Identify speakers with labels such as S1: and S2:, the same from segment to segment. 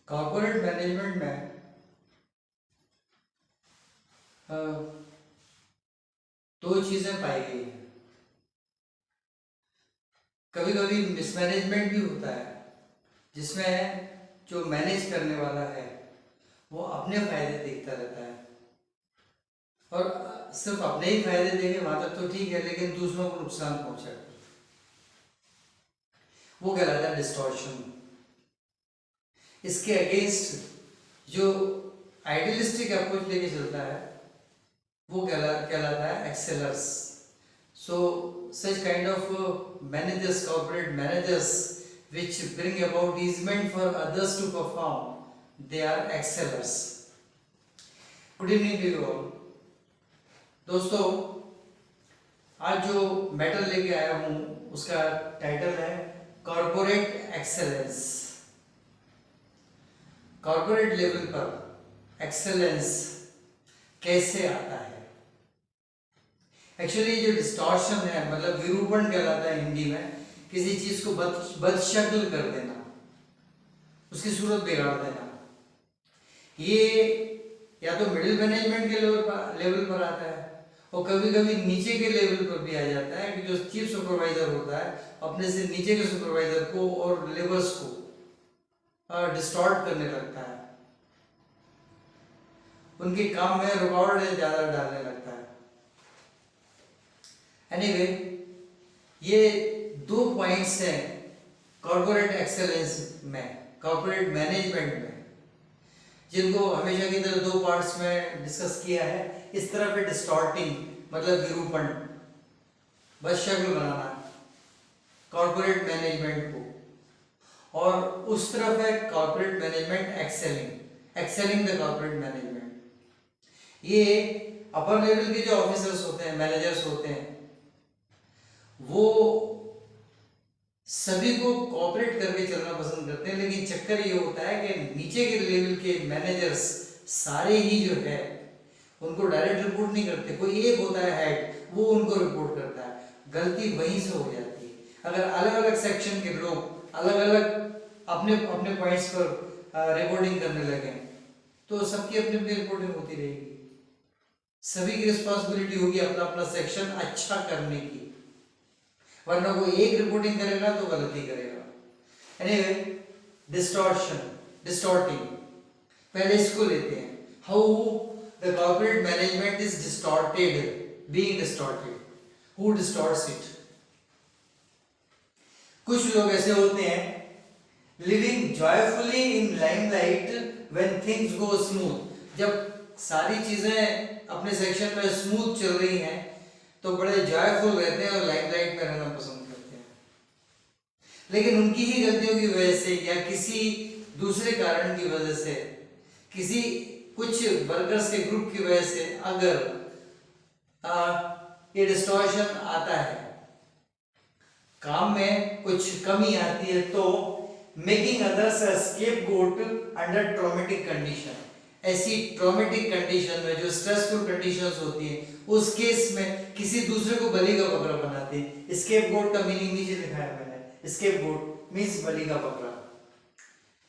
S1: Corporate management में अ, दो चीजें पाई गई हैं। कभी कभी मिसमैनेजमेंट भी होता है, जिसमें जो मैनेज करने वाला है वो अपने फायदे देखता रहता है और सिर्फ अपने ही फायदे देखे वहां तक तो ठीक है, लेकिन दूसरों को नुकसान पहुंचा, वो कहलाता है डिस्टॉर्शन। इसके अगेंस्ट जो आइडियलिस्टिक अप्रोच लेके चलता है वो कहलाता है एक्सेलर्स। सो such kind of managers, corporate managers, which bring about easement for others to perform, they are excellers. Good evening to you all. दोस्तों, आज जो मैटर लेके आया हूँ उसका टाइटल है कॉर्पोरेट एक्सेलेंस। कॉर्पोरेट लेवल पर एक्सेलेंस कैसे आता है? एक्चुअली जो डिस्टॉर्शन है, मतलब विरूपण कहलाता है हिंदी में, किसी चीज को बदशक्ल कर देना, उसकी सूरत बिगाड़ देना। ये या तो मिडिल मैनेजमेंट के लेवल पर आता है और कभी कभी नीचे के लेवल पर भी आ जाता है कि जो चीफ सुपरवाइजर होता है अपने से नीचे के सुपरवाइजर को और लेबर्स को डिस्टॉर्ट करने लगता है, उनके काम में रुकावट ज्यादा डालने लगता है। एनीवे, ये दो पॉइंट्स हैं कॉर्पोरेट एक्सेलेंस में, कॉर्पोरेट मैनेजमेंट में, जिनको हमेशा की तरह दो पार्ट्स में डिस्कस किया है। इस तरफ है डिस्टॉर्टिंग, मतलब विरूपण, बदशक्ल बनाना कॉर्पोरेट मैनेजमेंट को, और उस तरफ है corporate management excelling the corporate management. ये अपर लेवल के जो ऑफिसर्स होते हैं, मैनेजर्स होते हैं, वो सभी को कोऑपरेट करके चलना पसंद करते हैं, लेकिन चक्कर ये होता है कि नीचे के लेवल के मैनेजर्स सारे ही जो है उनको डायरेक्ट रिपोर्ट नहीं करते। कोई एक होता है हेड, वो उनको रिपोर्ट करता है। गलती वहीं से हो जाती है। अगर अलग अलग सेक्शन के लोग अलग अलग अपने अपने पॉइंट्स पर रिपोर्टिंग करने लगे तो सबकी अपनी अपनी रिपोर्टिंग होती रहेगी। सभी की रिस्पॉन्सिबिलिटी होगी अपना अपना सेक्शन अच्छा करने की, वरना कोई एक रिपोर्टिंग करेगा तो गलती करेगा। एनीवे, डिस्टॉर्टिंग, पहले इसको लेते हैं। How the corporate management is distorted, being distorted, who distorts it? कुछ लोग ऐसे होते हैं living joyfully in limelight when things go smooth. जब सारी चीजें अपने सेक्शन में स्मूथ चल रही हैं तो बड़े जॉयफुल रहते हैं और लाइमलाइट में रहना पसंद करते हैं। लेकिन उनकी ही गलतियों की वजह से या किसी दूसरे कारण की वजह से, किसी कुछ वर्कर्स के ग्रुप की वजह से अगर ये डिस्टॉर्शन आता है, काम में कुछ कमी आती है, तो मेकिंग अदर्स अ स्केपगोट अंडर ट्रॉमेटिक कंडीशन, ऐसी ट्रॉमेटिक कंडीशन में जो स्ट्रेसफुल कंडीशंस होती हैं, उस केस में किसी दूसरे को बलि का बकरा बनाते हैं। स्केपगोट का मीनिंग नीचे लिखा है मैंने। स्केपगोट मींस बलि का बकरा,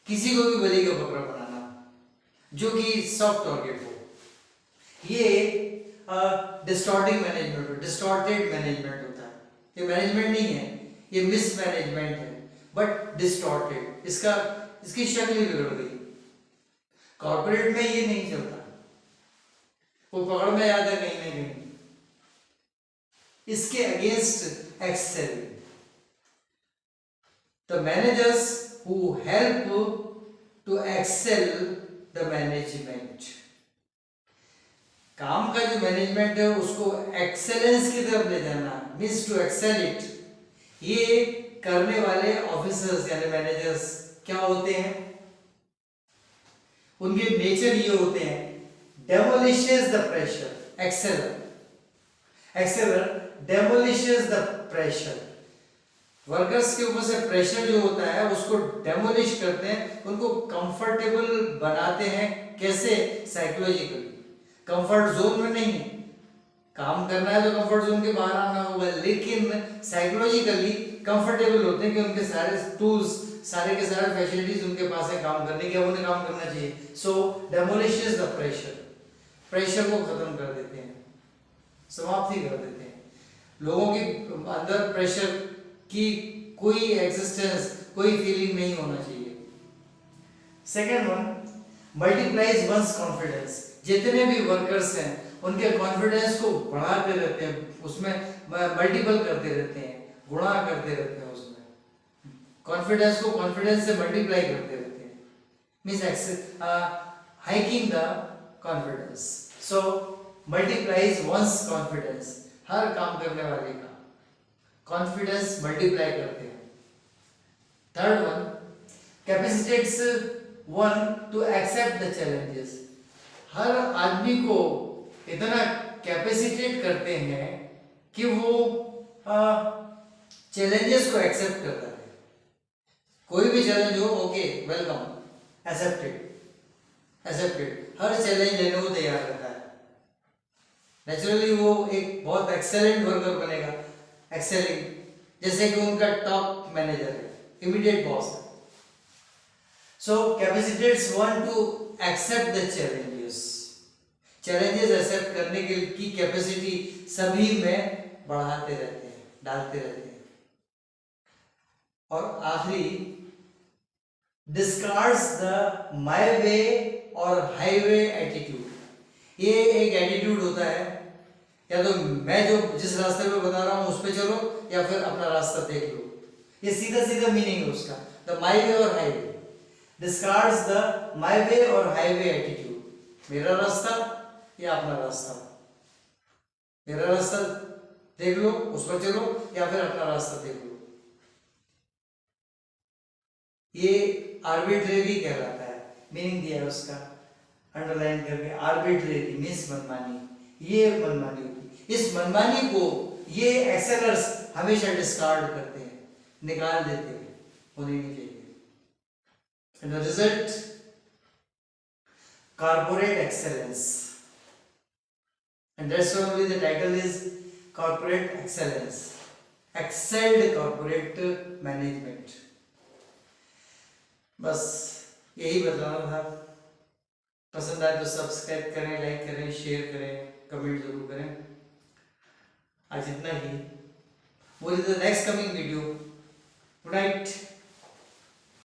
S1: किसी को भी बलि का बकरा बनाना जो कि सॉफ्ट टारगेट हो। ये डिस्टॉर्टिंग मैनेजमेंट, डिस्टॉर्टेड मैनेजमेंट होता है। ये मैनेजमेंट नहीं है, ये मिसमैनेजमेंट है, बट डिस्टॉर्टेड। इसकी शक्ल ही बिगड़ गई। कॉर्पोरेट में ये नहीं चलता, वो पकड़ में याद है कहीं ना कहीं। इसके against excel, the managers who help to excel the management. काम का जो मैनेजमेंट है उसको एक्सेलेंस की तरफ ले जाना, मीन्स टू एक्सेल इट। ये करने वाले ऑफिसर्स यानी मैनेजर्स क्या होते हैं? उनके नेचर ये होते हैं, demolishes the pressure, एक्सेलर demolishes the pressure। Workers के ऊपर से प्रेशर जो होता है उसको डेमोलिश करते हैं, उनको कंफर्टेबल बनाते हैं। कैसे? साइकोलॉजिकली, कंफर्ट जोन में नहीं, काम करना है तो कंफर्ट जोन के बाहर आना होगा, लेकिन साइकोलॉजिकली कंफर्टेबल होते हैं कि उनके सारे टूल्स, सारे के सारे फैसिलिटीज उनके पास है काम करने के, उन्हें काम करना चाहिए। सो डेमोलिशेस द प्रेशर, प्रेशर को खत्म कर देते हैं, समाप्ति कर देते हैं। लोगों के अंदर प्रेशर की कोई एग्जिस्टेंस, कोई फीलिंग नहीं होना चाहिए। Second one, multiplies one's confidence. जितने भी वर्कर्स हैं उनके कॉन्फिडेंस को बढ़ाते रहते हैं, उसमें मल्टीपल करते रहते हैं, गुणा करते रहते हैं, उसमें कॉन्फिडेंस को कॉन्फिडेंस से मल्टीप्लाई करते रहते हैं, means hiking the confidence. So multiplies one's confidence, हर काम करने वाले का कॉन्फिडेंस मल्टीप्लाई करते हैं। Third one, capacitates one to accept the challenges. हर आदमी को इतना कैपेसिटेट करते हैं कि वो चैलेंजेस को एक्सेप्ट करता है। कोई भी चैलेंज हो, ओके वेलकम, एक्सेप्टेड, एक्सेप्टेड, हर चैलेंज लेने को तैयार रहता है। नेचुरली वो एक बहुत एक्सेलेंट वर्कर बनेगा, एक्सेलिंग, जैसे कि उनका टॉप मैनेजर है, इमीडिएट बॉस है। So capacitates want to accept the challenges, challenges accept करने की कैपेसिटी सभी में बढ़ाते रहते हैं, डालते रहते हैं। और आखिरी, डिस्कार्ड्स द माय वे और हाईवे एटीट्यूड। ये एक एटीट्यूड होता है, या तो मैं जो जिस रास्ते पे बता रहा हूं उस पे चलो, या फिर अपना रास्ता देख लो। ये सीधा सीधा मीनिंग है उसका, द माय वे और हाईवे। डिस्कार्ड्स द माय वे और हाईवे एटीट्यूड, मेरा रास्ता या अपना रास्ता। मेरा रास्ता देख लो, उस पर चलो, या फिर अपना रास्ता देख लो। ये आर्बिट्रेरी कहलाता है, मीनिंग दिया है उसका अंडरलाइन करके, आर्बिट्रेरी मीन्स मनमानी। ये मनमानी होती, इस मनमानी को ये एक्सेलर्स हमेशा डिस्कार्ड करते हैं, निकाल देते हैं, होनी नहीं चाहिए। And the result, corporate excellence, and that's why the title is corporate excellence, excelled corporate management। बस यही बताना था। पसंद आए तो सब्सक्राइब करें, लाइक करें, शेयर करें, कमेंट जरूर करें। आज इतना ही, वो is the next coming video. Good night.